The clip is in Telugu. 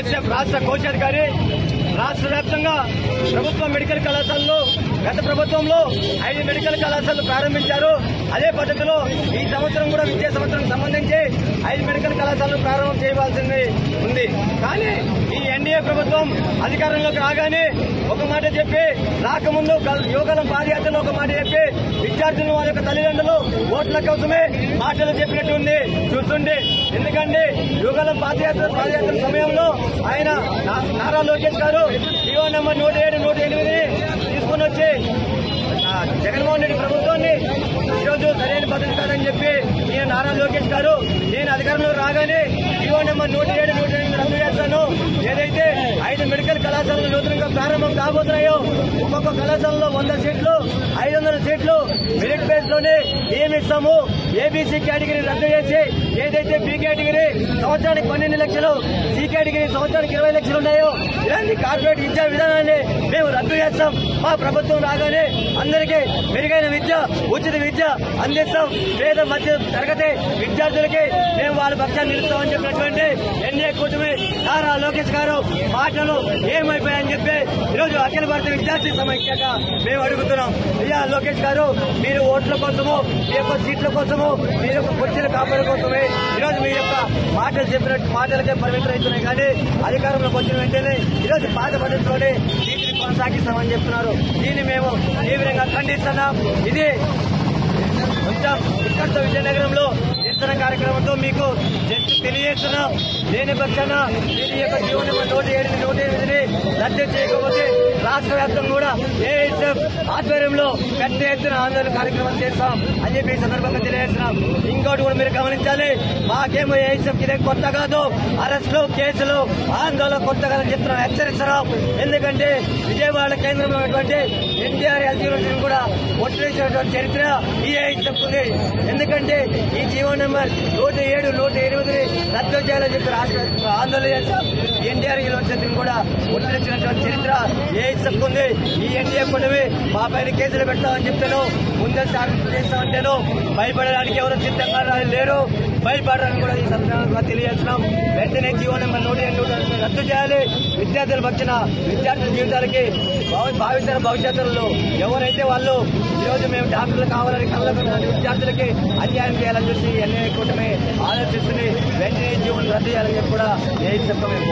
ఏఎస్ఎఫ్ రాష్ట్ర కోశాధికారి రాష్ట్ర వ్యాప్తంగా ప్రభుత్వ మెడికల్ కళాశాలలో గత ప్రభుత్వంలో 5 మెడికల్ కళాశాలలు ప్రారంభించారు. అదే పద్ధతిలో ఈ సంవత్సరం కూడా విద్యా సంవత్సరం సంబంధించి 5 మెడికల్ కళాశాలను ప్రారంభం చేయవలసింది ఉంది. కానీ ఈ ఎన్డీఏ ప్రభుత్వం అధికారంలోకి రాగానే ఒక మాట చెప్పి, రాకముందు యువగలం పాదయాత్రలో ఒక మాట చెప్పి, విద్యార్థులను వారి యొక్క తల్లిదండ్రులు ఓట్ల కోసమే మాటలు చెప్పినట్టు ఉంది చూస్తుంటే. ఎందుకంటే యువగలం పాదయాత్ర సమయంలో ఆయన నారా లోకేష్ గారు జీవో నంబర్ 107, 108 తీసుకుని వచ్చి జగన్మోహన్ రెడ్డి ప్రభుత్వాన్ని ఈరోజు సరైన పద్ధతి కాదని చెప్పి ఈయన నారా లోకేష్ గారు నేను అధికారంలో రాగానే జీవో నెంబర్ 107, 108 రద్దు చేస్తాను. ఏదైతే 5 మెడికల్ కళాశాలలు నూతనంగా ప్రారంభం కాబోతున్నాయో ఒక్కొక్క కళాశాలలో 100 సీట్లు, 500 సీట్లు మెరిట్ బేస్ లోనే నియమిస్తాము. ఏబీసీ కేటగిరీ రద్దు చేసి ఏదైతే బి కేటగిరీ సంవత్సరానికి 12 లక్షలు, సి కేటగిరీ సంవత్సరానికి 20 లక్షలు ఉన్నాయో ఇలాంటి కార్పొరేట్ విద్యా విధానాన్ని మేము రద్దు చేస్తాం. మా ప్రభుత్వం రాగానే అందరికీ మెరుగైన విద్య, ఉచిత విద్య అందిస్తాం. పేద మధ్య తరగతి విద్యార్థులకి మేము వాళ్ళ పక్షాన్ని నిలుస్తామని చెప్పినటువంటి ఎన్డీఏ కూటమి నారా లోకేష్ గారు మాటలు ఏమైపోయాయని చెప్పి ఈరోజు అఖిల భారత విద్యార్థి సమైక్యగా మేము అడుగుతున్నాం. అయ్యా లోకేష్ గారు, మీరు ఓట్ల కోసము, మీ యొక్క సీట్ల కోసము, మీ యొక్క కుర్చీల కాపాడు కోసమే ఈరోజు మీ యొక్క మాటలు చెప్పినట్టు మాటలకే పరిమితమవుతున్నాయి. కానీ అధికారంలోకి వచ్చిన వెంటనే ఈరోజు పాత పద్ధతిలోనే వీటిని కొనసాగిస్తామని చెప్తున్నారు. దీన్ని మేము తీవ్రంగా ఖండిస్తున్నాం. ఇది కొంచెం ఇక్కడితో విజయనగరంలో నిరసన కార్యక్రమంతో మీకు తెలియజేస్తున్నాం. లేని పక్షాన దీని యొక్క జీవో నెంబర్ 107, 108 రద్దు చేయకపోతే రాష్ట్ర వ్యాప్తంగా కూడా ఏఎస్ఎఫ్ ఆధ్వర్యంలో పెద్ద ఎత్తున ఆందోళన కార్యక్రమం చేస్తాం అని చెప్పి ఈ సందర్భంగా తెలియజేస్తున్నాం. ఇంకోటి కూడా మీరు గమనించాలి, మాకేమో ఏఎస్ఎఫ్ ఇదే కొత్త కాదు. అరెస్టులు, కేసులు, ఆందోళన కొత్త కాదని చెప్తున్నాం, హెచ్చరిస్తున్నాం. ఎందుకంటే విజయవాడ కేంద్రంలో ఉన్నటువంటి ఎన్టీఆర్ హెల్త్ యూనివర్సిటీని కూడా ఒట్టివేసినటువంటి చరిత్ర ఈ ఏఎస్ఎఫ్ ఉంది. ఎందుకంటే ఈ జీవో నెంబర్ 107, 108 రద్దు చేయాలని చెప్పి రాష్ట్ర ఆందోళన చేస్తాం. ఎన్టీఆర్ యూనివర్సిటీని కూడా ఒట్టివేసినటువంటి చరిత్ర ఏఎస్ఎఫ్ ఉంది. ఈ ఎన్డీఏ కూటమి మా పైన కేసులు పెడతామని చెప్తాను, ముందస్తు అరెస్ట్ చేస్తామంటేను భయపడడానికి ఎవరు సిద్ధంగా లేరు. భయపడడానికి కూడా ఈ సందర్భంగా తెలియజేస్తున్నాం. వెంటనే జీవో నెంబర్ 108 రద్దు చేయాలి. విద్యార్థుల పక్షాన విద్యార్థుల జీవితాలకి భావితర భవిష్యత్తులో ఎవరైతే వాళ్ళు ఈరోజు మేము డాక్టర్లు కావాలని కళ్ళ విద్యార్థులకి అన్యాయం చేయాలని చూసి ఎన్డీఏ కూటమి ఆలోచిస్తుంది. వెంటనే జీవోను రద్దు చేయాలని చెప్పి కూడా ఏ చెప్పడం